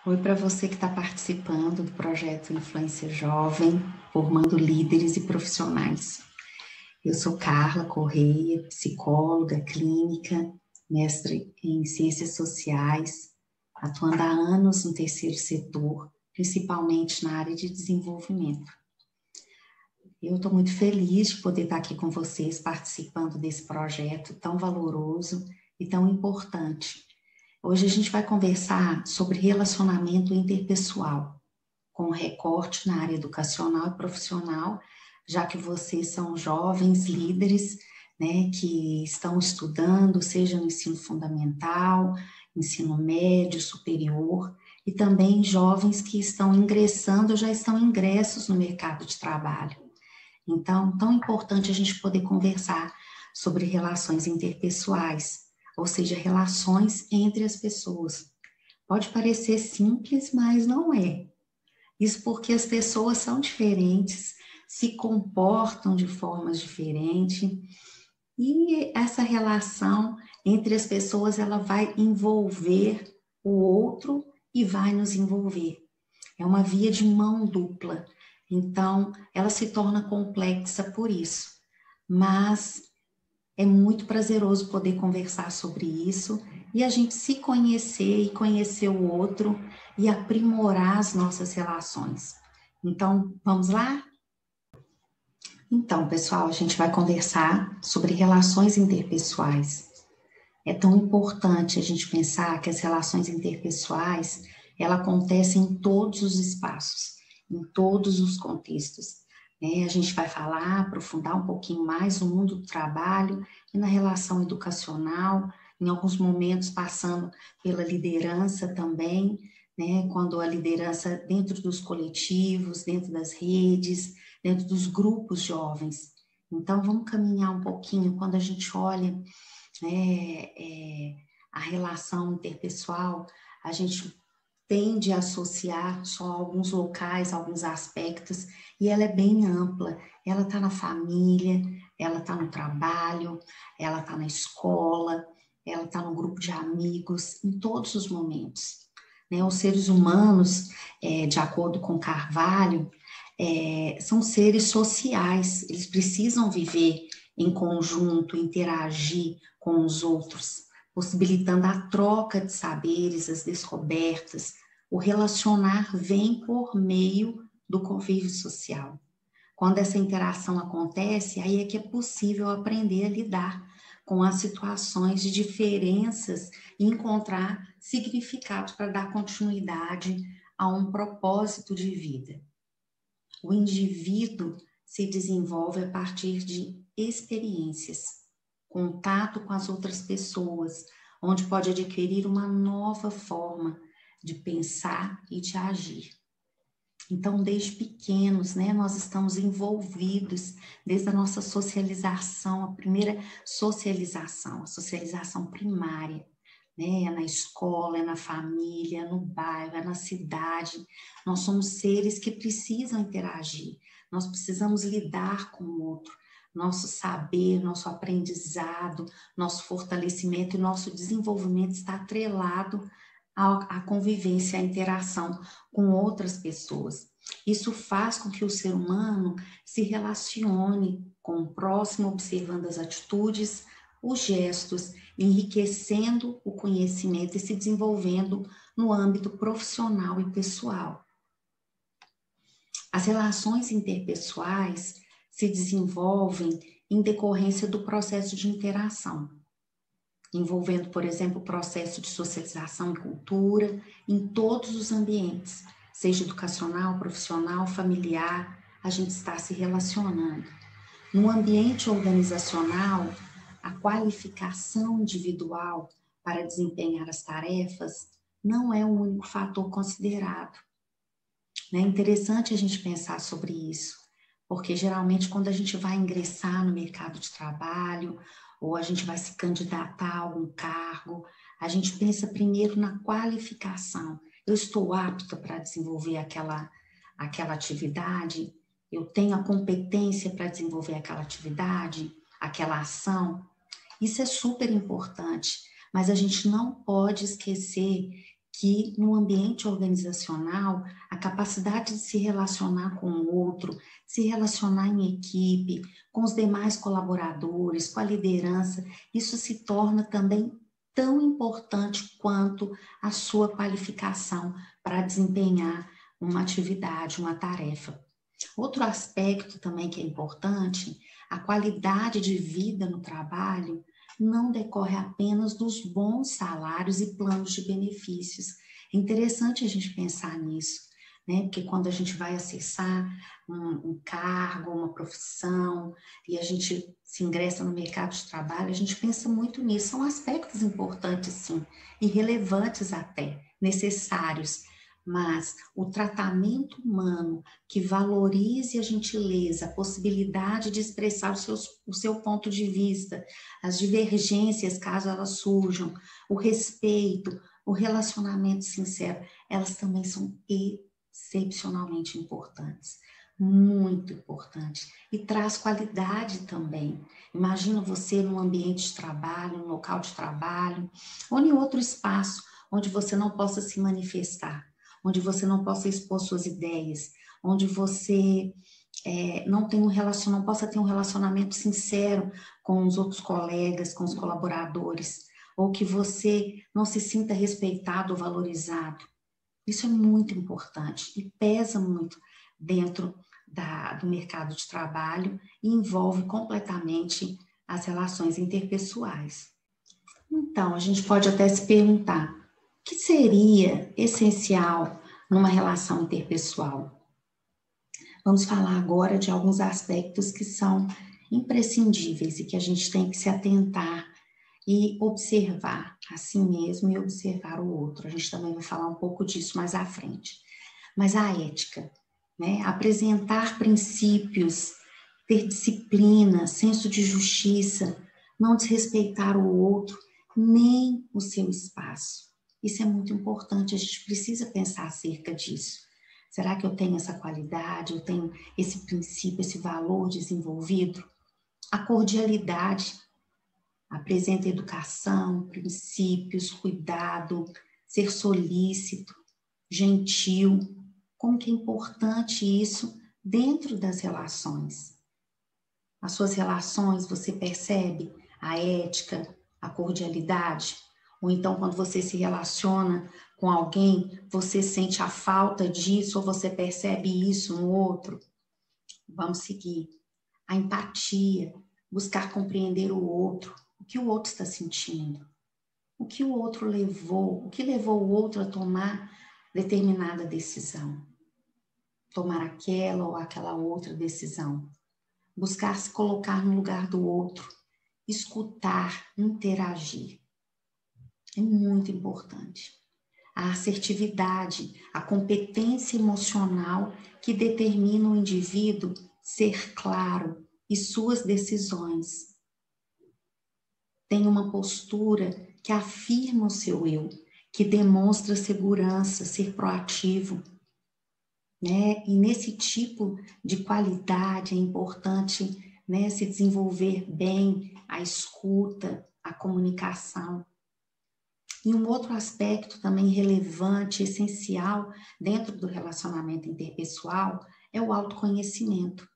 Oi para você que está participando do projeto Influência Jovem, formando líderes e profissionais. Eu sou Carla Correia, psicóloga clínica, mestre em ciências sociais, atuando há anos no terceiro setor, principalmente na área de desenvolvimento. Eu estou muito feliz de poder estar aqui com vocês, participando desse projeto tão valoroso e tão importante. Hoje a gente vai conversar sobre relacionamento interpessoal, com recorte na área educacional e profissional, já que vocês são jovens líderes, né, que estão estudando, seja no ensino fundamental, ensino médio, superior, e também jovens que estão ingressando ou já estão ingressos no mercado de trabalho. Então, tão importante a gente poder conversar sobre relações interpessoais, ou seja, relações entre as pessoas. Pode parecer simples, mas não é. Isso porque as pessoas são diferentes, se comportam de formas diferentes, e essa relação entre as pessoas, ela vai envolver o outro e vai nos envolver. É uma via de mão dupla. Então, ela se torna complexa por isso. Mas é muito prazeroso poder conversar sobre isso e a gente se conhecer e conhecer o outro e aprimorar as nossas relações. Então, vamos lá? Então, pessoal, a gente vai conversar sobre relações interpessoais. É tão importante a gente pensar que as relações interpessoais, ela acontecem em todos os espaços, em todos os contextos. A gente vai falar, aprofundar um pouquinho mais no mundo do trabalho e na relação educacional, em alguns momentos passando pela liderança também, né? Quando a liderança dentro dos coletivos, dentro das redes, dentro dos grupos jovens. Então, vamos caminhar um pouquinho quando a gente olha a relação interpessoal, a gente tende a associar só alguns locais, alguns aspectos, e ela é bem ampla. Ela está na família, ela está no trabalho, ela está na escola, ela está no grupo de amigos, em todos os momentos. Os seres humanos, de acordo com Carvalho, são seres sociais, eles precisam viver em conjunto, interagir com os outros, possibilitando a troca de saberes, as descobertas. O relacionar vem por meio do convívio social. Quando essa interação acontece, aí é que é possível aprender a lidar com as situações de diferenças e encontrar significado para dar continuidade a um propósito de vida. O indivíduo se desenvolve a partir de experiências, contato com as outras pessoas, onde pode adquirir uma nova forma de pensar e de agir. Então, desde pequenos, nós estamos envolvidos, desde a nossa socialização, a primeira socialização, a socialização primária, é na escola, é na família, é no bairro, é na cidade. Nós somos seres que precisam interagir, nós precisamos lidar com o outro. Nosso saber, nosso aprendizado, nosso fortalecimento e nosso desenvolvimento está atrelado à convivência, à interação com outras pessoas. Isso faz com que o ser humano se relacione com o próximo, observando as atitudes, os gestos, enriquecendo o conhecimento e se desenvolvendo no âmbito profissional e pessoal. As relações interpessoais se desenvolvem em decorrência do processo de interação, envolvendo, por exemplo, o processo de socialização e cultura em todos os ambientes, seja educacional, profissional, familiar, a gente está se relacionando. No ambiente organizacional, a qualificação individual para desempenhar as tarefas não é o único fator considerado. É interessante a gente pensar sobre isso, porque geralmente quando a gente vai ingressar no mercado de trabalho ou a gente vai se candidatar a algum cargo, a gente pensa primeiro na qualificação. Eu estou apta para desenvolver aquela atividade? Eu tenho a competência para desenvolver aquela atividade, aquela ação? Isso é super importante, mas a gente não pode esquecer que no ambiente organizacional, a capacidade de se relacionar com o outro, se relacionar em equipe, com os demais colaboradores, com a liderança, isso se torna também tão importante quanto a sua qualificação para desempenhar uma atividade, uma tarefa. Outro aspecto também que é importante, a qualidade de vida no trabalho não decorre apenas dos bons salários e planos de benefícios. É interessante a gente pensar nisso, né? Porque quando a gente vai acessar um cargo, uma profissão, e a gente se ingressa no mercado de trabalho, a gente pensa muito nisso. São aspectos importantes, sim, e relevantes até, necessários. Mas o tratamento humano que valorize a gentileza, a possibilidade de expressar o seu ponto de vista, as divergências, caso elas surjam, o respeito, o relacionamento sincero, elas também são excepcionalmente importantes, muito importantes, e traz qualidade também. Imagina você num ambiente de trabalho, num local de trabalho, ou em outro espaço onde você não possa se manifestar, onde você não possa expor suas ideias, onde você não possa ter um relacionamento sincero com os outros colegas, com os colaboradores, ou que você não se sinta respeitado ou valorizado. Isso é muito importante e pesa muito dentro do mercado de trabalho e envolve completamente as relações interpessoais. Então, a gente pode até se perguntar, o que seria essencial numa relação interpessoal? Vamos falar agora de alguns aspectos que são imprescindíveis e que a gente tem que se atentar e observar a si mesmo e observar o outro. A gente também vai falar um pouco disso mais à frente. Mas a ética, né? Apresentar princípios, ter disciplina, senso de justiça, não desrespeitar o outro, nem o seu espaço. Isso é muito importante, a gente precisa pensar acerca disso. Será que eu tenho essa qualidade, eu tenho esse princípio, esse valor desenvolvido? A cordialidade apresenta educação, princípios, cuidado, ser solícito, gentil. Como que é importante isso dentro das relações? As suas relações, você percebe a ética, a cordialidade? Ou então, quando você se relaciona com alguém, você sente a falta disso ou você percebe isso no outro? Vamos seguir. A empatia, buscar compreender o outro, o que o outro está sentindo, o que o outro levou, o que levou o outro a tomar determinada decisão, tomar aquela ou aquela outra decisão, buscar se colocar no lugar do outro, escutar, interagir. É muito importante. A assertividade, a competência emocional que determina o indivíduo ser claro e suas decisões. Tem uma postura que afirma o seu eu, que demonstra segurança, ser proativo, né? E nesse tipo de qualidade é importante, né, se desenvolver bem a escuta, a comunicação. E um outro aspecto também relevante, essencial dentro do relacionamento interpessoal é o autoconhecimento.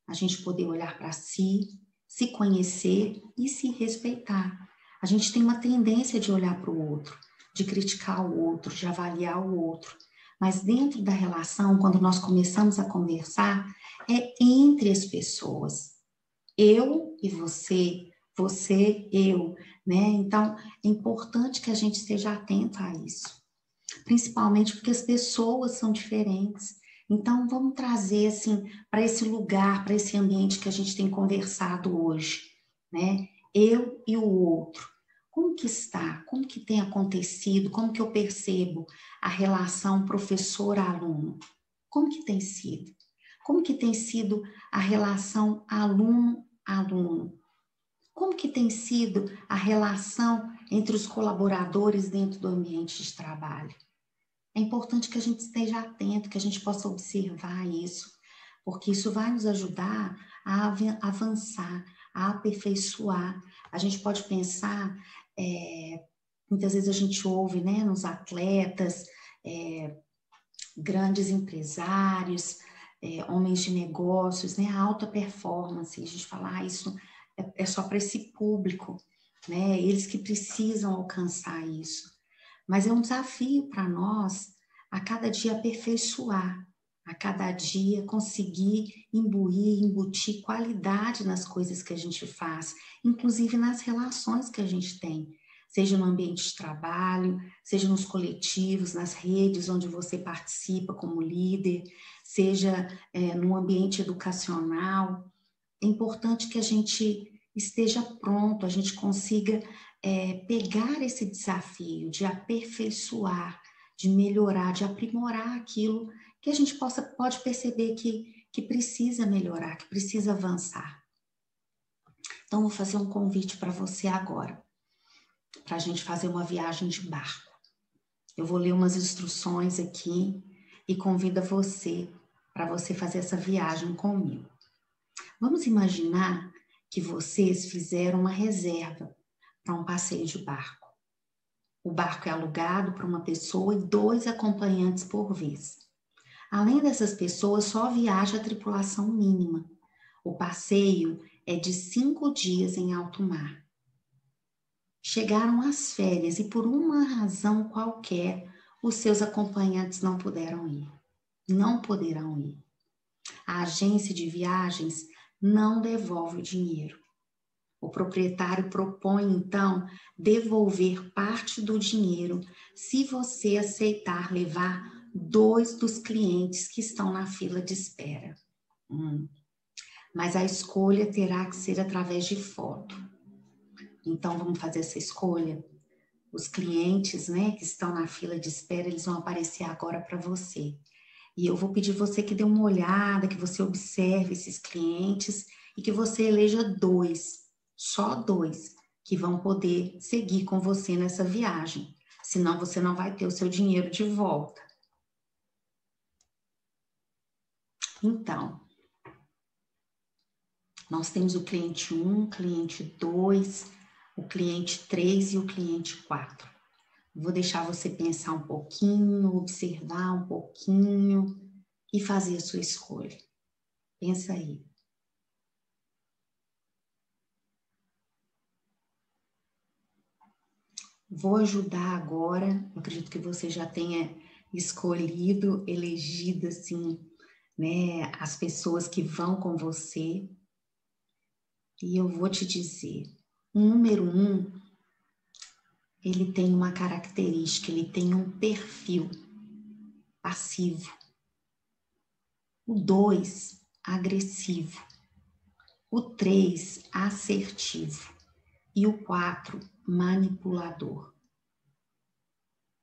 A gente poder olhar para si, se conhecer e se respeitar. A gente tem uma tendência de olhar para o outro, de criticar o outro, de avaliar o outro. Mas dentro da relação, quando nós começamos a conversar, é entre as pessoas. Eu e você, eu, né? Então, é importante que a gente esteja atento a isso. Principalmente porque as pessoas são diferentes. Então, vamos trazer, assim, para esse lugar, para esse ambiente que a gente tem conversado hoje, né? Eu e o outro. Como que está? Como que tem acontecido? Como que eu percebo a relação professor-aluno? Como que tem sido? Como que tem sido a relação aluno-aluno? Como que tem sido a relação entre os colaboradores dentro do ambiente de trabalho? É importante que a gente esteja atento, que a gente possa observar isso, porque isso vai nos ajudar a avançar, a aperfeiçoar. A gente pode pensar muitas vezes a gente ouve, né, nos atletas, grandes empresários, homens de negócios, né, a alta performance, a gente fala, isso é só para esse público, né, eles que precisam alcançar isso. Mas é um desafio para nós, a cada dia aperfeiçoar, a cada dia conseguir embutir qualidade nas coisas que a gente faz, inclusive nas relações que a gente tem, seja no ambiente de trabalho, seja nos coletivos, nas redes onde você participa como líder, seja no ambiente educacional. É importante que a gente esteja pronto, a gente consiga pegar esse desafio de aperfeiçoar, de melhorar, de aprimorar aquilo que a gente pode perceber que precisa melhorar, que precisa avançar. Então, vou fazer um convite para você agora, para a gente fazer uma viagem de barco. Eu vou ler umas instruções aqui e convido você para você fazer essa viagem comigo. Vamos imaginar que vocês fizeram uma reserva para um passeio de barco. O barco é alugado para uma pessoa e 2 acompanhantes por vez. Além dessas pessoas, só viaja a tripulação mínima. O passeio é de 5 dias em alto mar. Chegaram as férias e por uma razão qualquer, os seus acompanhantes não puderam ir. Não poderão ir. A agência de viagens não devolve o dinheiro. O proprietário propõe, então, devolver parte do dinheiro se você aceitar levar 2 dos clientes que estão na fila de espera. Mas a escolha terá que ser através de foto. Então, vamos fazer essa escolha? Os clientes, né, que estão na fila de espera, eles vão aparecer agora para você. E eu vou pedir você que dê uma olhada, que você observe esses clientes e que você eleja 2. Só 2 que vão poder seguir com você nessa viagem. Senão você não vai ter o seu dinheiro de volta. Então, nós temos o cliente 1, o cliente 2, o cliente 3 e o cliente 4. Vou deixar você pensar um pouquinho, observar um pouquinho e fazer a sua escolha. Pensa aí. Vou ajudar agora, eu acredito que você já tenha escolhido, elegido, assim, né, as pessoas que vão com você. E eu vou te dizer, o número 1, ele tem uma característica, ele tem um perfil passivo. O 2, agressivo. O 3, assertivo. E o 4, manipulador.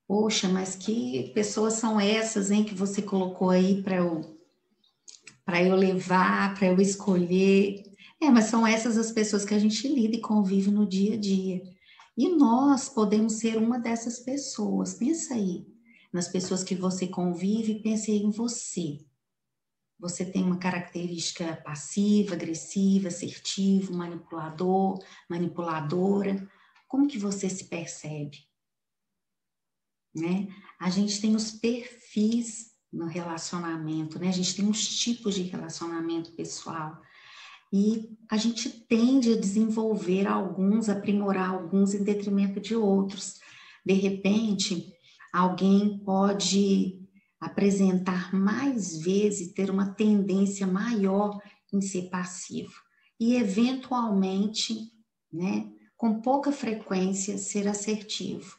Poxa, mas que pessoas são essas, hein, que você colocou aí para eu levar, para eu escolher? Mas são essas as pessoas que a gente lida e convive no dia a dia. E nós podemos ser uma dessas pessoas. Pensa aí nas pessoas que você convive, pense aí em você. Você tem uma característica passiva, agressiva, assertivo, manipulador, manipuladora. Como que você se percebe? Né? A gente tem os perfis no relacionamento, né? A gente tem os tipos de relacionamento pessoal. E a gente tende a desenvolver alguns, aprimorar alguns em detrimento de outros. De repente, alguém pode apresentar mais vezes, ter uma tendência maior em ser passivo. E, eventualmente, né, com pouca frequência, ser assertivo.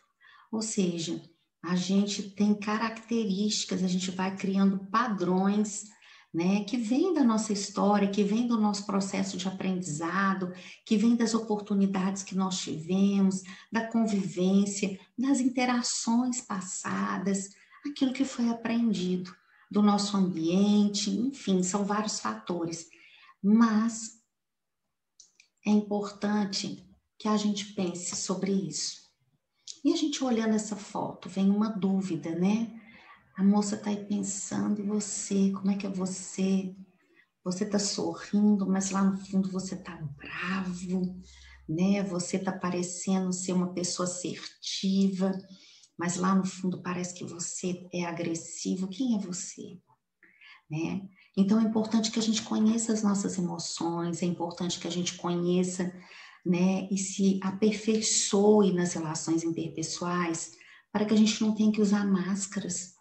Ou seja, a gente tem características, a gente vai criando padrões, né, que vem da nossa história, que vem do nosso processo de aprendizado, que vem das oportunidades que nós tivemos, da convivência, das interações passadas, aquilo que foi aprendido, do nosso ambiente, enfim, são vários fatores. Mas é importante que a gente pense sobre isso. E a gente olhando essa foto, vem uma dúvida, né? A moça tá aí pensando em você, como é que é você? Você tá sorrindo, mas lá no fundo você tá bravo, né? Você está parecendo ser uma pessoa assertiva, mas lá no fundo parece que você é agressivo. Quem é você, né? Então é importante que a gente conheça as nossas emoções, é importante que a gente conheça, né, e se aperfeiçoe nas relações interpessoais, para que a gente não tenha que usar máscaras,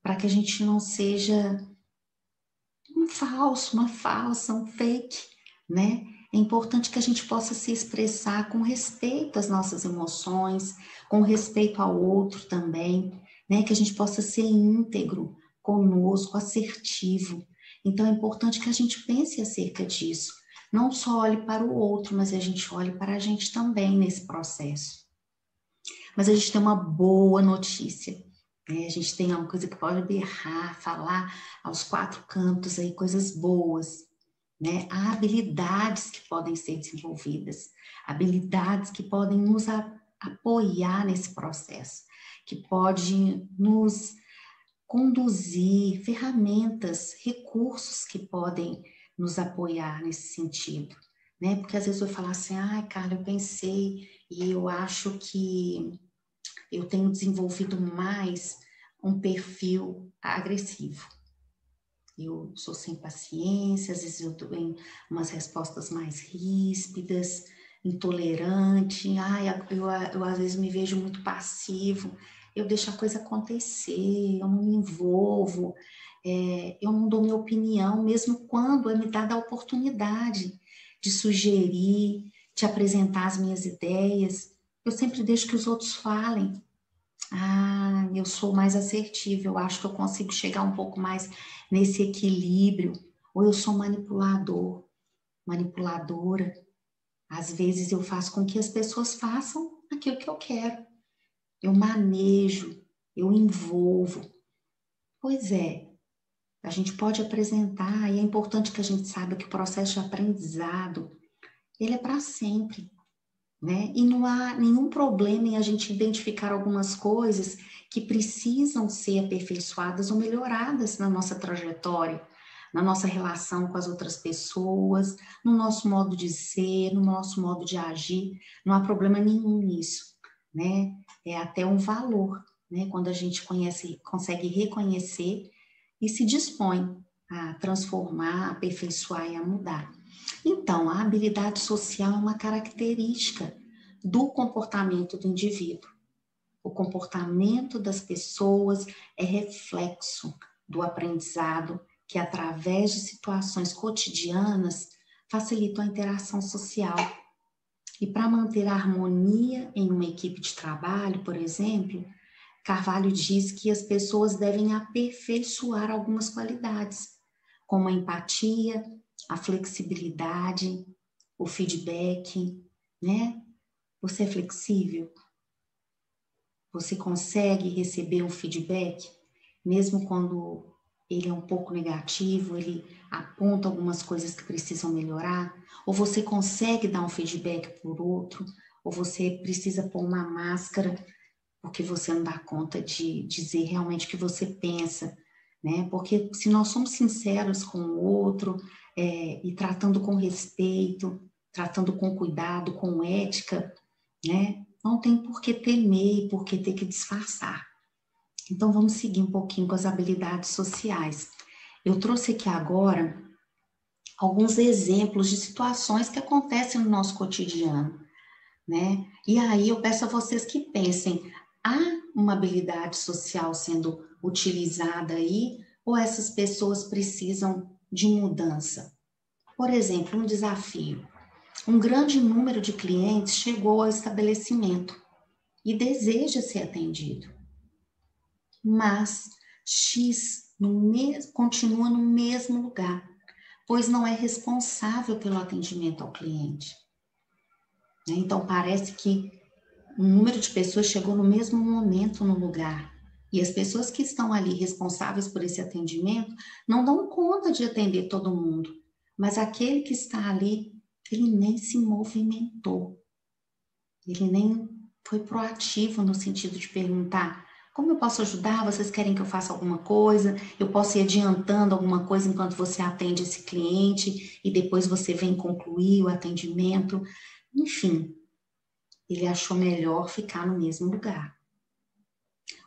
para que a gente não seja um falso, uma falsa, um fake, né? É importante que a gente possa se expressar com respeito às nossas emoções, com respeito ao outro também, né? Que a gente possa ser íntegro conosco, assertivo. Então é importante que a gente pense acerca disso. Não só olhe para o outro, mas a gente olhe para a gente também nesse processo. Mas a gente tem uma boa notícia, né? A gente tem uma coisa que pode berrar, falar aos quatro cantos aí, coisas boas, né? Há habilidades que podem ser desenvolvidas, habilidades que podem nos apoiar nesse processo, que pode nos conduzir, ferramentas, recursos que podem nos apoiar nesse sentido, né? Porque às vezes eu falo assim, ai, Carla, eu pensei e eu acho que eu tenho desenvolvido mais um perfil agressivo. Eu sou sem paciência, às vezes eu dou umas respostas mais ríspidas, intolerante. Ai, eu às vezes me vejo muito passivo, eu deixo a coisa acontecer, eu não me envolvo, eu não dou minha opinião, mesmo quando é me dada a oportunidade de sugerir, de apresentar as minhas ideias. Eu sempre deixo que os outros falem. Ah, eu sou mais assertiva, eu acho que eu consigo chegar um pouco mais nesse equilíbrio. Ou eu sou manipulador, manipuladora. Às vezes eu faço com que as pessoas façam aquilo que eu quero. Eu manejo, eu envolvo. Pois é, a gente pode apresentar, e é importante que a gente saiba que o processo de aprendizado, ele é para sempre. Né? E não há nenhum problema em a gente identificar algumas coisas que precisam ser aperfeiçoadas ou melhoradas na nossa trajetória, na nossa relação com as outras pessoas, no nosso modo de ser, no nosso modo de agir. Não há problema nenhum nisso, né? É até um valor, né? Quando a gente consegue reconhecer e se dispõe a transformar, a aperfeiçoar e a mudar. Então, a habilidade social é uma característica do comportamento do indivíduo. O comportamento das pessoas é reflexo do aprendizado que, através de situações cotidianas, facilitam a interação social. E para manter a harmonia em uma equipe de trabalho, por exemplo, Carvalho diz que as pessoas devem aperfeiçoar algumas qualidades, como a empatia, a flexibilidade, o feedback, né? Você é flexível? Você consegue receber um feedback, mesmo quando ele é um pouco negativo, ele aponta algumas coisas que precisam melhorar? Ou você consegue dar um feedback por outro? Ou você precisa pôr uma máscara porque você não dá conta de dizer realmente o que você pensa, né? Porque se nós somos sinceros com o outro, e tratando com respeito, tratando com cuidado, com ética, né? Não tem por que temer e por que ter que disfarçar. Então vamos seguir um pouquinho com as habilidades sociais. Eu trouxe aqui agora alguns exemplos de situações que acontecem no nosso cotidiano, né? E aí eu peço a vocês que pensem, há uma habilidade social sendo utilizada aí ou essas pessoas precisam de mudança? Por exemplo, um desafio. Um grande número de clientes chegou ao estabelecimento e deseja ser atendido, mas X continua no mesmo lugar, pois não é responsável pelo atendimento ao cliente. Então, parece que um número de pessoas chegou no mesmo momento no lugar. E as pessoas que estão ali responsáveis por esse atendimento não dão conta de atender todo mundo. Mas aquele que está ali, ele nem se movimentou. Ele nem foi proativo no sentido de perguntar: como eu posso ajudar? Vocês querem que eu faça alguma coisa? Eu posso ir adiantando alguma coisa enquanto você atende esse cliente e depois você vem concluir o atendimento? Enfim, ele achou melhor ficar no mesmo lugar.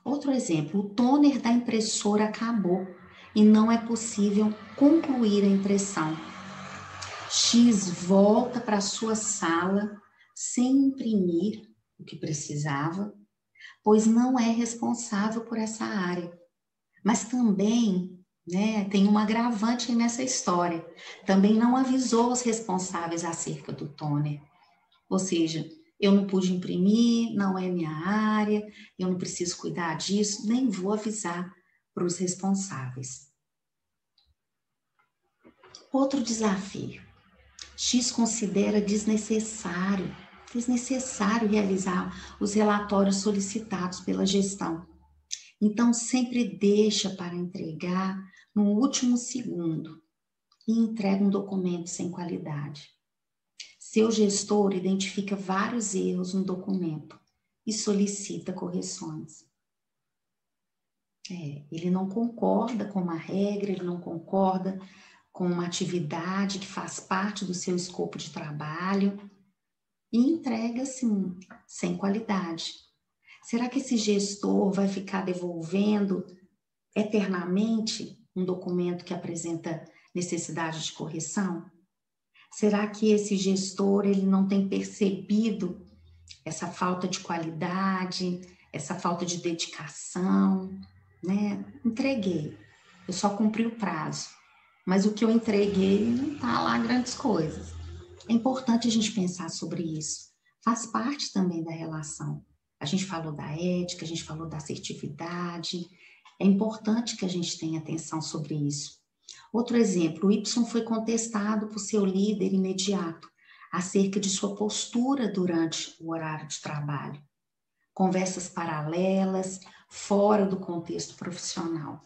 Outro exemplo, o toner da impressora acabou e não é possível concluir a impressão. X volta para sua sala sem imprimir o que precisava, pois não é responsável por essa área. Mas também, né, tem um agravante nessa história. Também não avisou os responsáveis acerca do toner. Ou seja, eu não pude imprimir, não é minha área, eu não preciso cuidar disso, nem vou avisar para os responsáveis. Outro desafio. X considera desnecessário realizar os relatórios solicitados pela gestão. Então, sempre deixa para entregar no último segundo e entrega um documento sem qualidade. Seu gestor identifica vários erros no documento e solicita correções. Ele não concorda com uma regra, ele não concorda com uma atividade que faz parte do seu escopo de trabalho e entrega assim, sem qualidade. Será que esse gestor vai ficar devolvendo eternamente um documento que apresenta necessidade de correção? Será que esse gestor ele não tem percebido essa falta de qualidade, essa falta de dedicação, né? Entreguei, eu só cumpri o prazo, mas o que eu entreguei não está lá grandes coisas. É importante a gente pensar sobre isso. Faz parte também da relação. A gente falou da ética, a gente falou da assertividade. É importante que a gente tenha atenção sobre isso. Outro exemplo, o Y foi contestado por seu líder imediato acerca de sua postura durante o horário de trabalho. Conversas paralelas, fora do contexto profissional.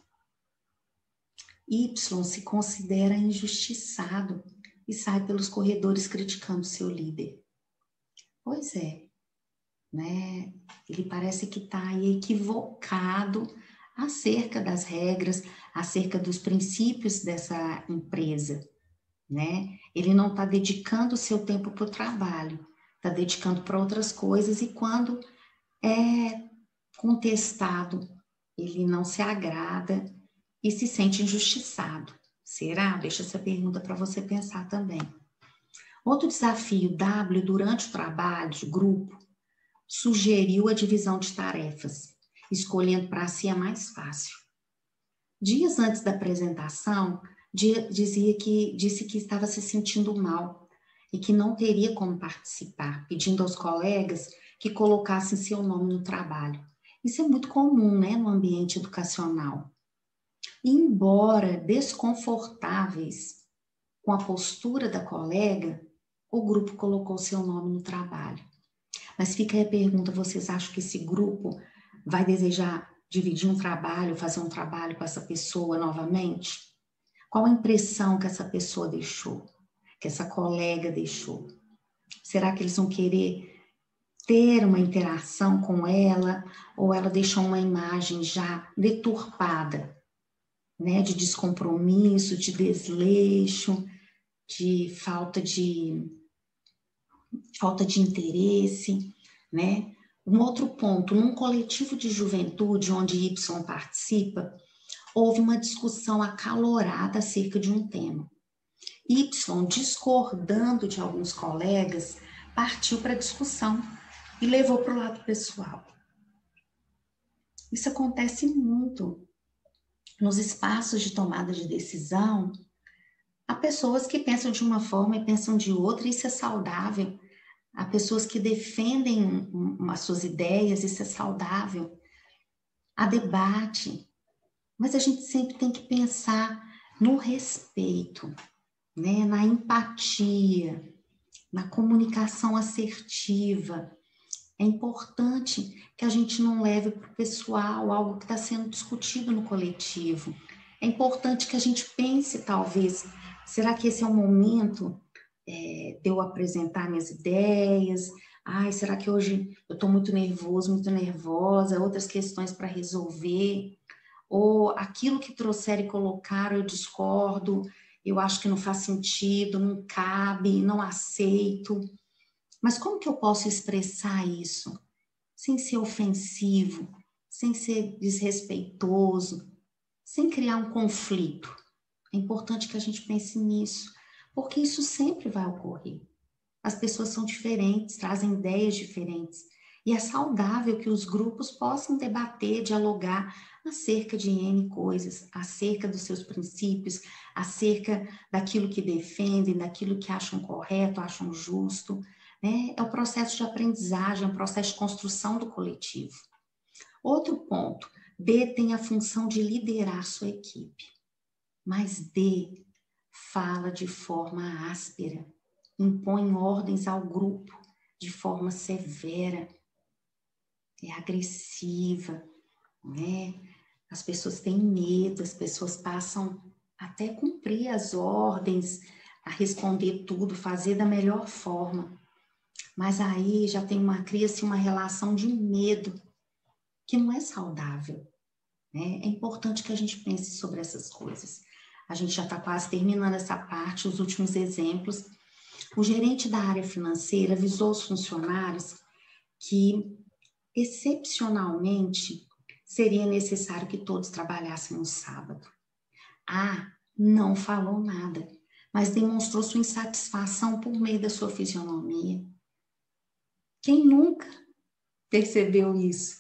Y se considera injustiçado e sai pelos corredores criticando seu líder. Pois é, né? Ele parece que está equivocado acerca das regras, acerca dos princípios dessa empresa, né? Ele não está dedicando o seu tempo para o trabalho, está dedicando para outras coisas e quando é contestado, ele não se agrada e se sente injustiçado. Será? Deixa essa pergunta para você pensar também. Outro desafio, W, durante o trabalho de grupo, sugeriu a divisão de tarefas, escolhendo para si a mais fácil. Dias antes da apresentação, disse que estava se sentindo mal e que não teria como participar, pedindo aos colegas que colocassem seu nome no trabalho. Isso é muito comum, né, no ambiente educacional. E, embora desconfortáveis com a postura da colega, o grupo colocou seu nome no trabalho. Mas fica aí a pergunta, vocês acham que esse grupo vai desejar dividir um trabalho, fazer um trabalho com essa pessoa novamente? Qual a impressão que essa pessoa deixou? Que essa colega deixou? Será que eles vão querer ter uma interação com ela ou ela deixou uma imagem já deturpada, né, de descompromisso, de desleixo, de falta de interesse, né? Um outro ponto, num coletivo de juventude onde Y participa, houve uma discussão acalorada acerca de um tema. Y, discordando de alguns colegas, partiu para a discussão e levou para o lado pessoal. Isso acontece muito nos espaços de tomada de decisão. Há pessoas que pensam de uma forma e pensam de outra, e isso é saudável. Há pessoas que defendem as suas ideias, isso é saudável. Há debate, mas a gente sempre tem que pensar no respeito, né? Na empatia, na comunicação assertiva. É importante que a gente não leve para o pessoal algo que está sendo discutido no coletivo. É importante que a gente pense, talvez, será que esse é o momento de eu apresentar minhas ideias? Ai, será que hoje eu estou muito nervoso, muito nervosa, outras questões para resolver? Ou aquilo que trouxeram e colocaram eu discordo, eu acho que não faz sentido, não cabe, não aceito. Mas como que eu posso expressar isso sem ser ofensivo, sem ser desrespeitoso, sem criar um conflito? É importante que a gente pense nisso, porque isso sempre vai ocorrer. As pessoas são diferentes, trazem ideias diferentes. E é saudável que os grupos possam debater, dialogar acerca de N coisas, acerca dos seus princípios, acerca daquilo que defendem, daquilo que acham correto, acham justo. Né? É o processo de aprendizagem, é o processo de construção do coletivo. Outro ponto, B tem a função de liderar sua equipe, mas D fala de forma áspera, impõe ordens ao grupo de forma severa, é agressiva, né? As pessoas têm medo, as pessoas passam até cumprir as ordens, a responder tudo, fazer da melhor forma. Mas aí já cria-se uma relação de medo que não é saudável, né? É importante que a gente pense sobre essas coisas. A gente já está quase terminando essa parte, os últimos exemplos. O gerente da área financeira avisou os funcionários que, excepcionalmente, seria necessário que todos trabalhassem no sábado. A não falou nada, mas demonstrou sua insatisfação por meio da sua fisionomia. Quem nunca percebeu isso?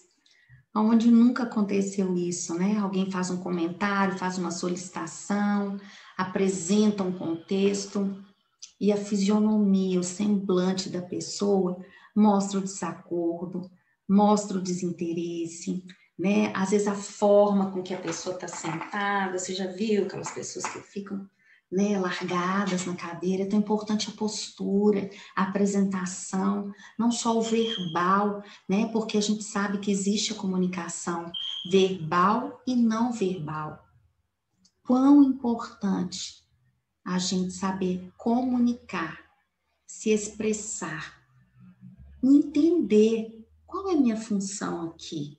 Onde nunca aconteceu isso, né? Alguém faz um comentário, faz uma solicitação, apresenta um contexto e a fisionomia, o semblante da pessoa mostra o desacordo, mostra o desinteresse, né? Às vezes a forma com que a pessoa está sentada, você já viu aquelas pessoas que ficam, né, largadas na cadeira? Então é importante a postura, a apresentação, não só o verbal, né? Porque a gente sabe que existe a comunicação verbal e não verbal. Quão importante a gente saber comunicar, se expressar, entender qual é a minha função aqui.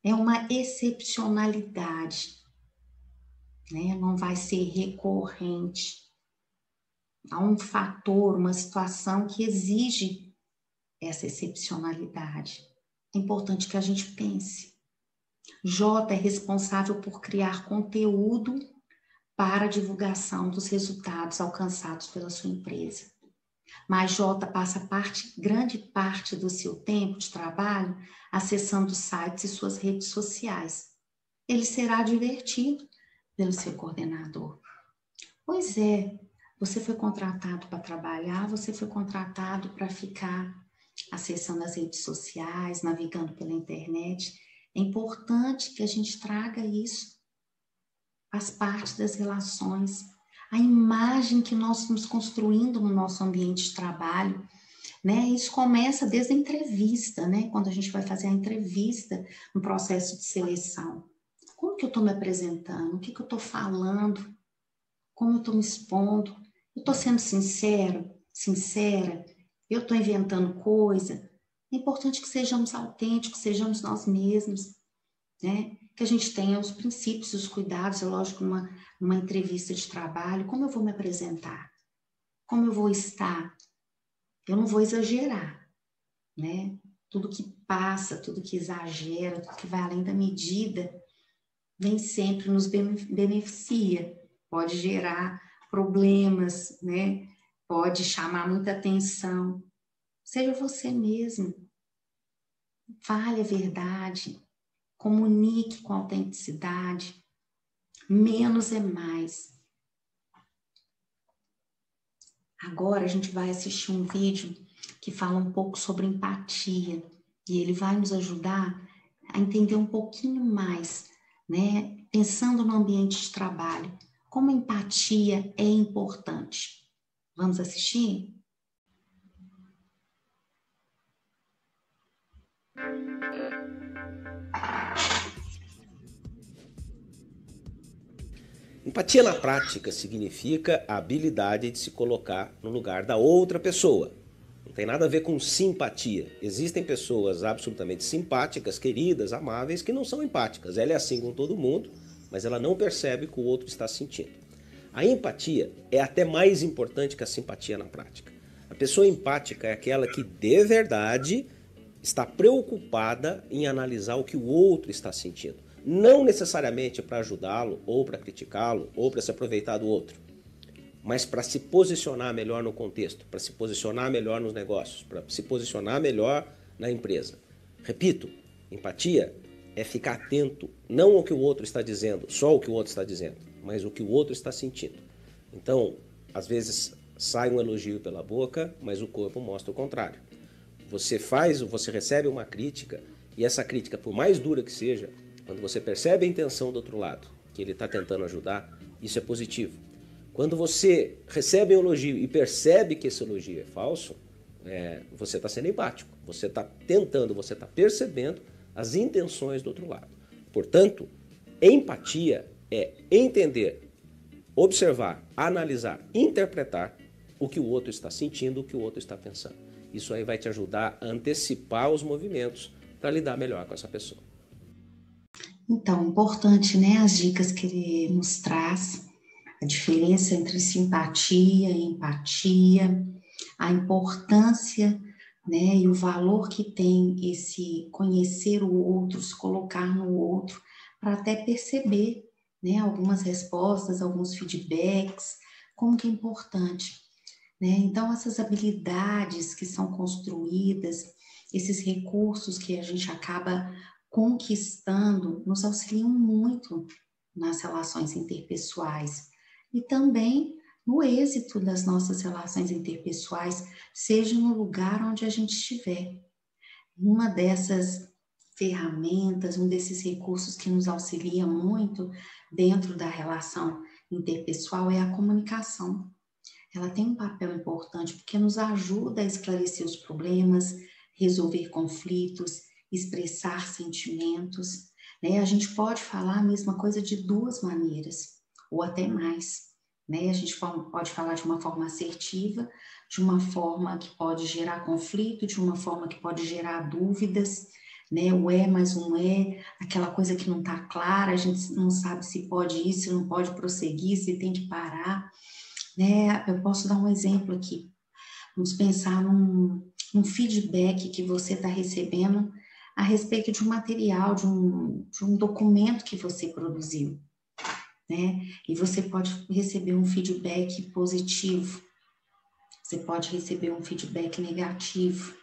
É uma excepcionalidade, né? Não vai ser recorrente. Há um fator, uma situação que exige essa excepcionalidade. É importante que a gente pense. J é responsável por criar conteúdo para a divulgação dos resultados alcançados pela sua empresa. Mas J passa grande parte do seu tempo de trabalho acessando sites e suas redes sociais. Ele será divertido pelo seu coordenador. Pois é, você foi contratado para trabalhar, você foi contratado para ficar acessando as redes sociais, navegando pela internet. É importante que a gente traga isso, faz parte das relações, a imagem que nós estamos construindo no nosso ambiente de trabalho, né? Isso começa desde a entrevista, né? Quando a gente vai fazer a entrevista no processo de seleção. Como que eu estou me apresentando? O que eu estou falando? Como eu estou me expondo? Eu estou sendo sincero, sincera? Eu estou inventando coisa? É importante que sejamos autênticos, sejamos nós mesmos, né? Que a gente tenha os princípios, os cuidados, é lógico, numa entrevista de trabalho, como eu vou me apresentar? Como eu vou estar? Eu não vou exagerar, né? Tudo que passa, tudo que exagera, tudo que vai além da medida, nem sempre nos beneficia. Pode gerar problemas, né? Pode chamar muita atenção. Seja você mesmo. Fale a verdade. Comunique com autenticidade. Menos é mais. Agora a gente vai assistir um vídeo que fala um pouco sobre empatia e ele vai nos ajudar a entender um pouquinho mais, né? Pensando no ambiente de trabalho, como a empatia é importante. Vamos assistir? Empatia na prática significa a habilidade de se colocar no lugar da outra pessoa. Não tem nada a ver com simpatia. Existem pessoas absolutamente simpáticas, queridas, amáveis, que não são empáticas. Ela é assim com todo mundo, mas ela não percebe o que o outro está sentindo. A empatia é até mais importante que a simpatia na prática. A pessoa empática é aquela que de verdade está preocupada em analisar o que o outro está sentindo. Não necessariamente para ajudá-lo, ou para criticá-lo, ou para se aproveitar do outro, mas para se posicionar melhor no contexto, para se posicionar melhor nos negócios, para se posicionar melhor na empresa. Repito, empatia é ficar atento não ao que o outro está dizendo, só o que o outro está dizendo, mas o que o outro está sentindo. Então, às vezes sai um elogio pela boca, mas o corpo mostra o contrário. Você recebe uma crítica, e essa crítica, por mais dura que seja, quando você percebe a intenção do outro lado, que ele está tentando ajudar, isso é positivo. Quando você recebe um elogio e percebe que esse elogio é falso, você está sendo empático. Você está tentando, você está percebendo as intenções do outro lado. Portanto, empatia é entender, observar, analisar, interpretar o que o outro está sentindo, o que o outro está pensando. Isso aí vai te ajudar a antecipar os movimentos para lidar melhor com essa pessoa. Então, importante, né, as dicas que ele nos traz, a diferença entre simpatia e empatia, a importância, né, e o valor que tem esse conhecer o outro, se colocar no outro, para até perceber, né, algumas respostas, alguns feedbacks, como que é importante, né? Então, essas habilidades que são construídas, esses recursos que a gente acaba conquistando, nos auxiliam muito nas relações interpessoais e também no êxito das nossas relações interpessoais, seja no lugar onde a gente estiver. Uma dessas ferramentas, um desses recursos que nos auxilia muito dentro da relação interpessoal é a comunicação. Ela tem um papel importante porque nos ajuda a esclarecer os problemas, resolver conflitos, expressar sentimentos, né? A gente pode falar a mesma coisa de duas maneiras, ou até mais, né? A gente pode falar de uma forma assertiva, de uma forma que pode gerar conflito, de uma forma que pode gerar dúvidas, né? O é, mas um é, aquela coisa que não está clara, a gente não sabe se pode ir, se não pode prosseguir, se tem que parar, né? Eu posso dar um exemplo aqui. Vamos pensar num feedback que você está recebendo a respeito de um material, de um documento que você produziu, né? E você pode receber um feedback positivo, você pode receber um feedback negativo.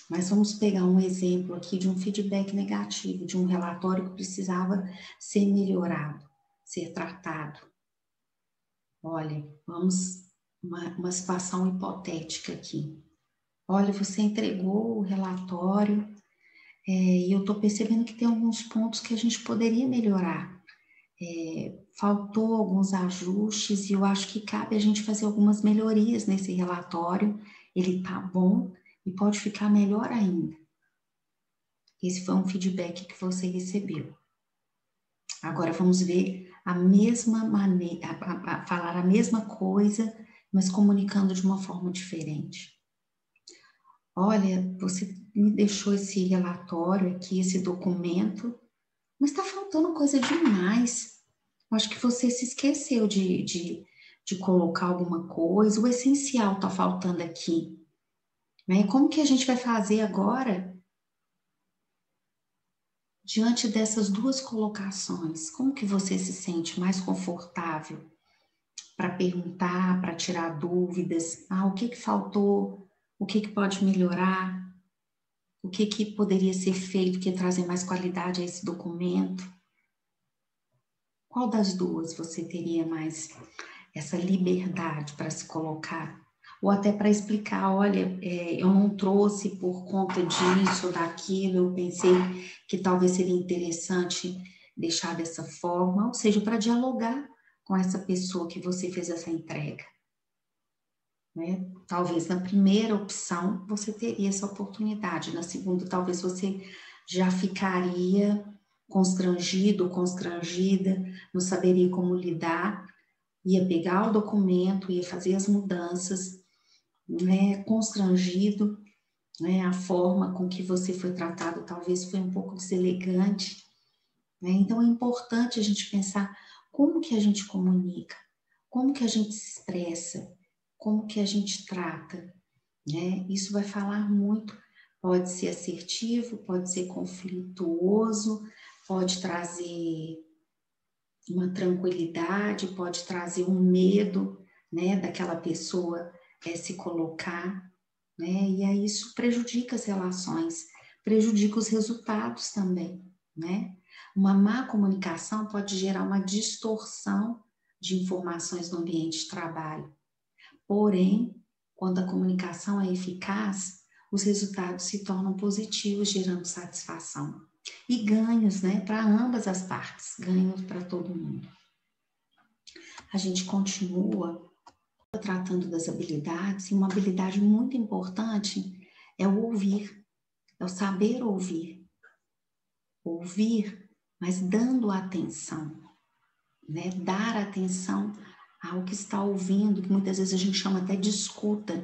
Mas vamos pegar um exemplo aqui de um feedback negativo, de um relatório que precisava ser melhorado, ser tratado. Olha, uma situação hipotética aqui. Olha, você entregou o relatório e eu estou percebendo que tem alguns pontos que a gente poderia melhorar. Faltou alguns ajustes e eu acho que cabe a gente fazer algumas melhorias nesse relatório. Ele está bom e pode ficar melhor ainda. Esse foi um feedback que você recebeu. Agora vamos ver a mesma maneira, falar a mesma coisa, mas comunicando de uma forma diferente. Olha, você me deixou esse relatório aqui, esse documento, mas está faltando coisa demais. Eu acho que você se esqueceu de colocar alguma coisa, o essencial está faltando aqui. Né? Como que a gente vai fazer agora? Diante dessas duas colocações, como que você se sente mais confortável para perguntar, para tirar dúvidas? O que faltou? O que pode melhorar? O que poderia ser feito que trazer mais qualidade a esse documento? Qual das duas você teria mais essa liberdade para se colocar? Ou até para explicar, olha, eu não trouxe por conta disso ou daquilo, eu pensei que talvez seria interessante deixar dessa forma, ou seja, para dialogar com essa pessoa que você fez essa entrega. Né? Talvez na primeira opção você teria essa oportunidade, na segunda talvez você já ficaria constrangido ou constrangida, não saberia como lidar, ia pegar o documento, ia fazer as mudanças, né, constrangido, né, a forma com que você foi tratado talvez foi um pouco deselegante, né? Então é importante a gente pensar como que a gente comunica, como que a gente se expressa, como que a gente trata, né? Isso vai falar muito, pode ser assertivo, pode ser conflituoso, pode trazer uma tranquilidade, pode trazer um medo, né, daquela pessoa se colocar, né? E aí isso prejudica as relações, prejudica os resultados também, né? Uma má comunicação pode gerar uma distorção de informações no ambiente de trabalho. Porém, quando a comunicação é eficaz, os resultados se tornam positivos, gerando satisfação. E ganhos, né, para ambas as partes, ganhos para todo mundo. A gente continua tratando das habilidades, e uma habilidade muito importante é o ouvir, é o saber ouvir. Ouvir, mas dando atenção, né? Dar atenção ao que está ouvindo, que muitas vezes a gente chama até de escuta,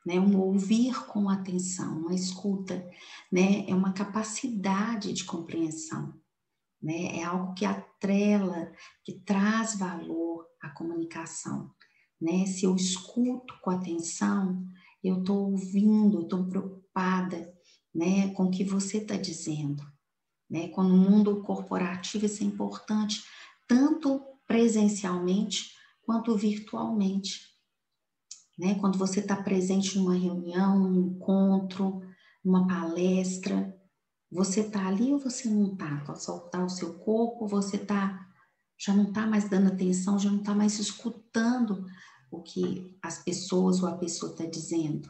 né? Um ouvir com atenção, uma escuta, né? É uma capacidade de compreensão, né? É algo que atrela, que traz valor à comunicação, né? Se eu escuto com atenção, eu estou ouvindo, estou preocupada, né? Com o que você está dizendo, né? Quando no mundo corporativo isso é importante, tanto presencialmente quanto virtualmente, né? Quando você está presente numa reunião, num encontro, numa palestra, você está ali ou você não está? Para soltar o seu corpo, você já não está mais dando atenção, já não está mais escutando o que as pessoas ou a pessoa está dizendo.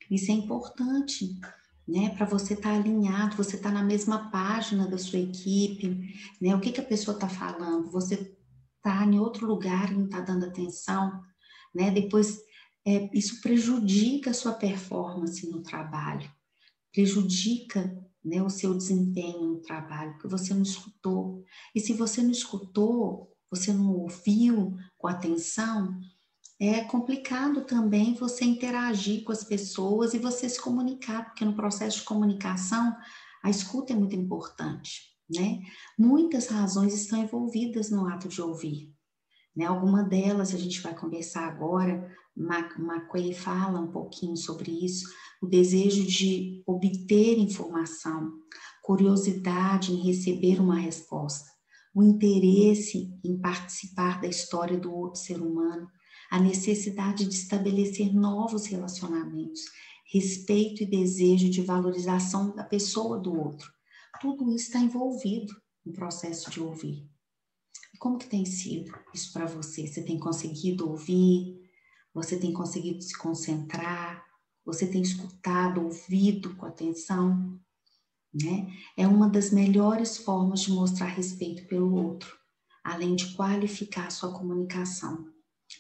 Isso é importante, né? Para você estar alinhado, você estar na mesma página da sua equipe, né? O que a pessoa está falando? Você está em outro lugar e não está dando atenção, né? Depois, isso prejudica a sua performance no trabalho, prejudica, né, o seu desempenho no trabalho, porque você não escutou. E se você não escutou, você não ouviu com atenção, é complicado também você interagir com as pessoas e você se comunicar, porque no processo de comunicação, a escuta é muito importante, né? Muitas razões estão envolvidas no ato de ouvir, né? Alguma delas a gente vai conversar agora, McQuay fala um pouquinho sobre isso, o desejo de obter informação, curiosidade em receber uma resposta, o interesse em participar da história do outro ser humano, a necessidade de estabelecer novos relacionamentos, respeito e desejo de valorização da pessoa do outro. Tudo isso está envolvido no processo de ouvir. Como que tem sido isso para você? Você tem conseguido ouvir? Você tem conseguido se concentrar? Você tem escutado, ouvido com atenção? Né? É uma das melhores formas de mostrar respeito pelo outro, além de qualificar a sua comunicação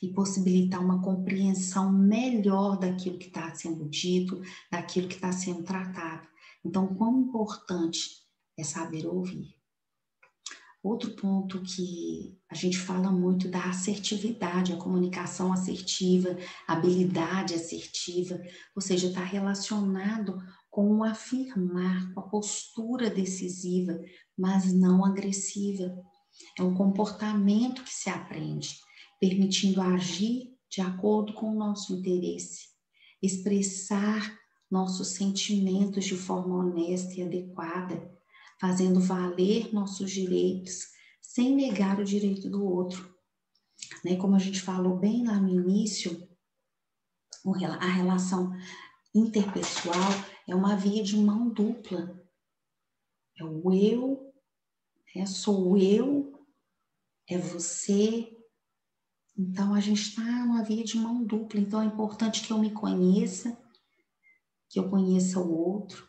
e possibilitar uma compreensão melhor daquilo que está sendo dito, daquilo que está sendo tratado. Então, quão importante é saber ouvir. Outro ponto que a gente fala muito da assertividade, a comunicação assertiva, a habilidade assertiva, ou seja, está relacionado com o afirmar, com a postura decisiva, mas não agressiva. É um comportamento que se aprende, permitindo agir de acordo com o nosso interesse, expressar nossos sentimentos de forma honesta e adequada, fazendo valer nossos direitos, sem negar o direito do outro. Né? Como a gente falou bem lá no início, a relação interpessoal é uma via de mão dupla. É o eu, sou eu, é você. Então, a gente está numa via de mão dupla. Então, é importante que eu me conheça, que eu conheça o outro.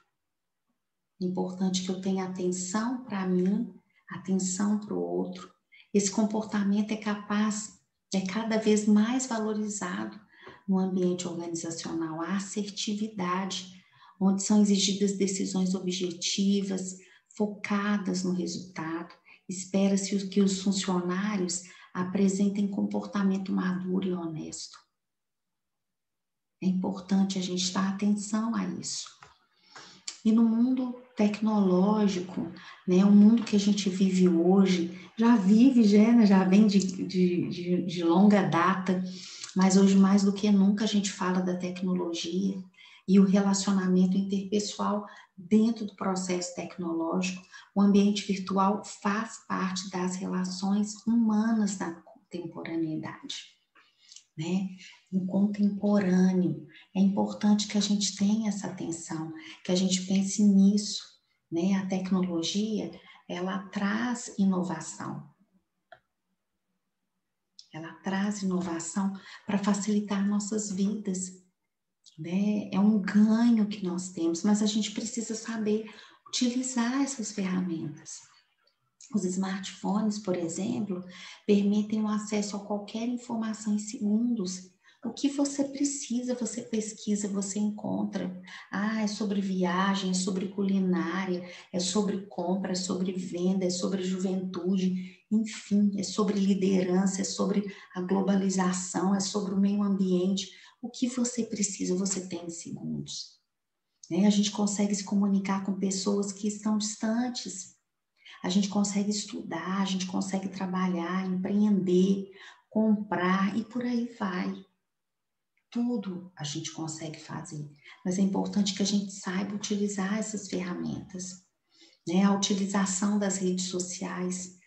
É importante que eu tenha atenção para mim, atenção para o outro. Esse comportamento é cada vez mais valorizado no ambiente organizacional. A assertividade, onde são exigidas decisões objetivas, focadas no resultado. Espera-se que os funcionários apresentem comportamento maduro e honesto. É importante a gente dar atenção a isso. E no mundo tecnológico, né, o mundo que a gente vive hoje, já vem de longa data, Mas hoje, mais do que nunca, a gente fala da tecnologia e o relacionamento interpessoal dentro do processo tecnológico. O ambiente virtual faz parte das relações humanas na contemporaneidade, né? No contemporâneo, é importante que a gente tenha essa atenção, que a gente pense nisso, né? A tecnologia, ela traz inovação. Ela traz inovação para facilitar nossas vidas, né? É um ganho que nós temos, mas a gente precisa saber utilizar essas ferramentas. Os smartphones, por exemplo, permitem o acesso a qualquer informação em segundos. O que você precisa, você pesquisa, você encontra. Ah, é sobre viagem, é sobre culinária, é sobre compra, é sobre venda, é sobre juventude, enfim, é sobre liderança, é sobre a globalização, é sobre o meio ambiente. O que você precisa, você tem em segundos. Né? A gente consegue se comunicar com pessoas que estão distantes. A gente consegue estudar, a gente consegue trabalhar, empreender, comprar e por aí vai. Tudo a gente consegue fazer, mas é importante que a gente saiba utilizar essas ferramentas, né? A utilização das redes sociais,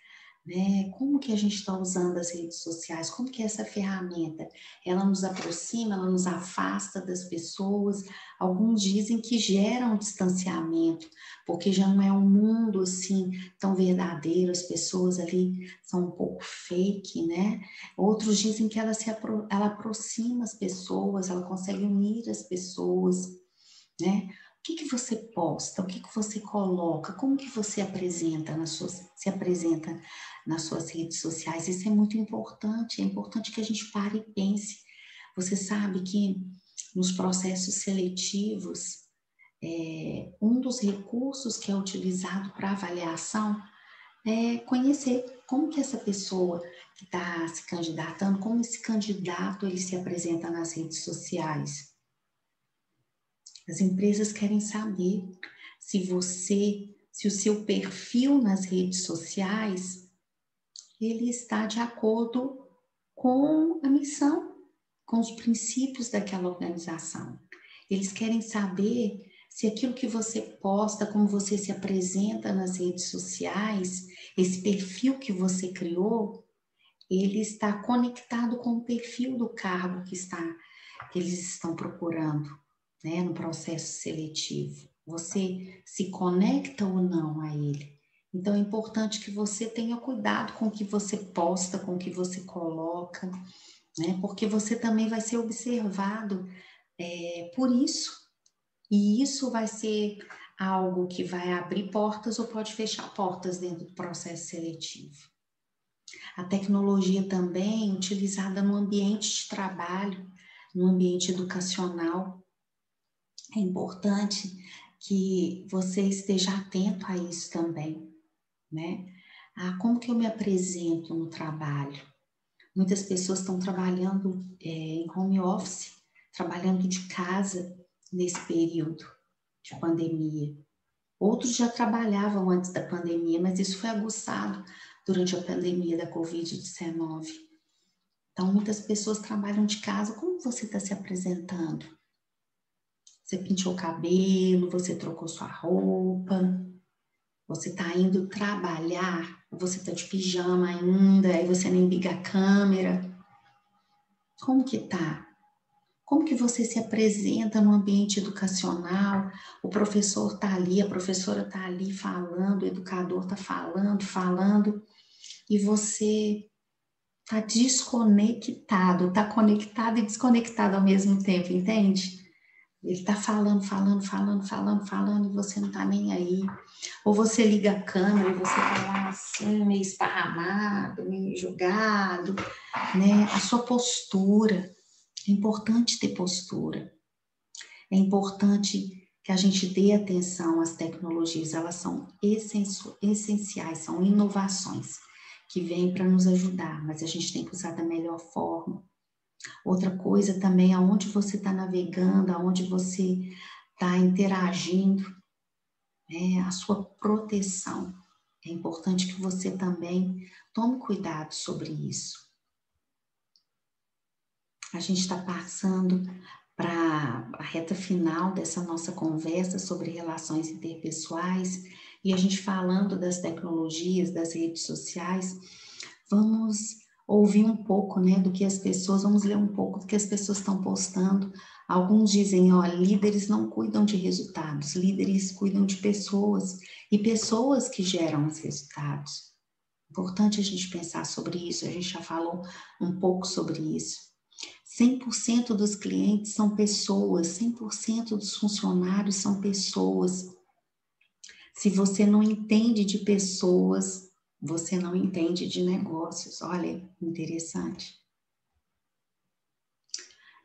né? Como que a gente está usando as redes sociais? Como que essa ferramenta, ela nos aproxima, ela nos afasta das pessoas? Alguns dizem que gera um distanciamento, porque já não é um mundo assim tão verdadeiro, as pessoas ali são um pouco fake, né? Outros dizem que ela aproxima as pessoas, ela consegue unir as pessoas, né? O que você posta? O que você coloca? Como que você se apresenta nas suas redes sociais? Isso é muito importante. É importante que a gente pare e pense. Você sabe que nos processos seletivos, um dos recursos que é utilizado para avaliação é conhecer como que essa pessoa que está se candidatando, como esse candidato ele se apresenta nas redes sociais. As empresas querem saber se o seu perfil nas redes sociais, ele está de acordo com a missão, com os princípios daquela organização. Eles querem saber se aquilo que você posta, como você se apresenta nas redes sociais, esse perfil que você criou, ele está conectado com o perfil do cargo que eles estão procurando, né, no processo seletivo. Você se conecta ou não a ele? Então é importante que você tenha cuidado com o que você posta, com o que você coloca, né, porque você também vai ser observado por isso. E isso vai ser algo que vai abrir portas ou pode fechar portas dentro do processo seletivo. A tecnologia também utilizada no ambiente de trabalho, no ambiente educacional. É importante que você esteja atento a isso também, né? Como que eu me apresento no trabalho? Muitas pessoas estão trabalhando em home office, trabalhando de casa nesse período de pandemia. Outros já trabalhavam antes da pandemia, mas isso foi aguçado durante a pandemia da Covid-19. Então, muitas pessoas trabalham de casa. Como você está se apresentando? Você pintou o cabelo, você trocou sua roupa, você está indo trabalhar, você está de pijama ainda, aí você nem liga a câmera. Como que tá? Como que você se apresenta no ambiente educacional? O professor está ali, a professora está ali falando, o educador está falando, e você está desconectado, está conectado e desconectado ao mesmo tempo, entende? Ele está falando, e você não está nem aí. Ou você liga a câmera e você está lá assim, meio esparramado, meio jogado, né? A sua postura. É importante ter postura. É importante que a gente dê atenção às tecnologias. Elas são essenciais, são inovações que vêm para nos ajudar, mas a gente tem que usar da melhor forma. Outra coisa também, aonde você está navegando, aonde você está interagindo, a sua proteção. É importante que você também tome cuidado sobre isso. A gente está passando para a reta final dessa nossa conversa sobre relações interpessoais e a gente falando das tecnologias, das redes sociais, vamos ouvir um pouco, né, do que as pessoas, vamos ler um pouco do que as pessoas estão postando. Alguns dizem, ó, líderes não cuidam de resultados, líderes cuidam de pessoas e pessoas que geram os resultados. Importante a gente pensar sobre isso, a gente já falou um pouco sobre isso. 100% dos clientes são pessoas, 100% dos funcionários são pessoas. Se você não entende de pessoas, você não entende de negócios. Olha, interessante.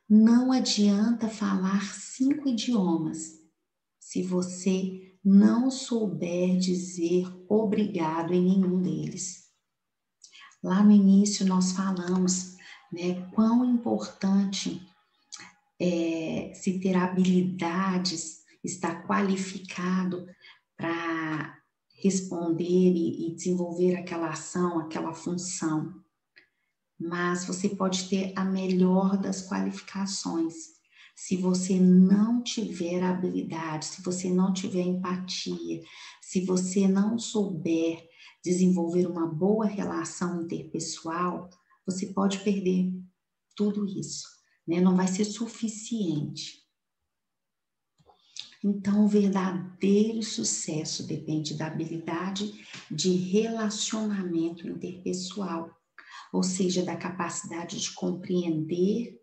Não adianta falar 5 idiomas se você não souber dizer obrigado em nenhum deles. Lá no início nós falamos, né, quão importante é se ter habilidades, estar qualificado para responder e desenvolver aquela ação, aquela função. Mas você pode ter a melhor das qualificações. Se você não tiver habilidade, se você não tiver empatia, se você não souber desenvolver uma boa relação interpessoal, você pode perder tudo isso, né? Não vai ser suficiente. Então, o verdadeiro sucesso depende da habilidade de relacionamento interpessoal, ou seja, da capacidade de compreender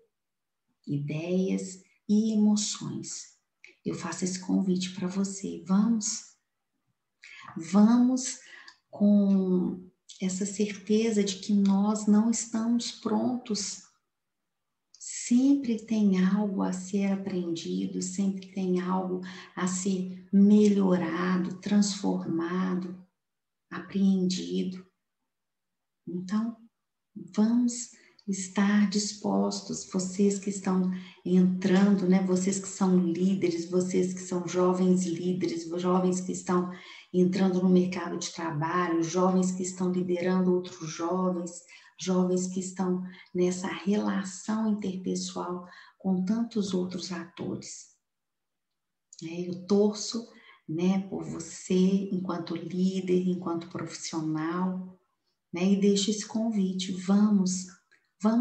ideias e emoções. Eu faço esse convite para você. Vamos com essa certeza de que nós não estamos prontos. Sempre tem algo a ser aprendido, sempre tem algo a ser melhorado, transformado, apreendido. Então, vamos estar dispostos, vocês que estão entrando, né? Vocês que são líderes, vocês que são jovens líderes, jovens que estão entrando no mercado de trabalho, jovens que estão liderando outros jovens, jovens que estão nessa relação interpessoal com tantos outros atores. Eu torço, né, por você enquanto líder, enquanto profissional, né, e deixo esse convite, vamos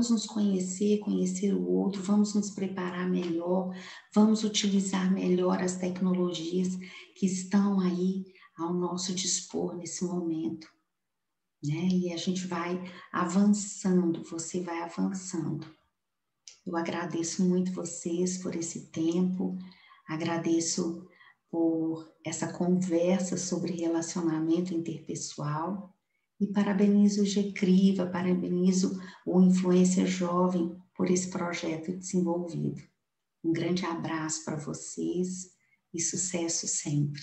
nos conhecer, conhecer o outro, vamos nos preparar melhor, vamos utilizar melhor as tecnologias que estão aí ao nosso dispor nesse momento, né? E a gente vai avançando, você vai avançando. Eu agradeço muito vocês por esse tempo, agradeço por essa conversa sobre relacionamento interpessoal e parabenizo o GCriva, parabenizo o Influência Jovem por esse projeto desenvolvido. Um grande abraço para vocês e sucesso sempre.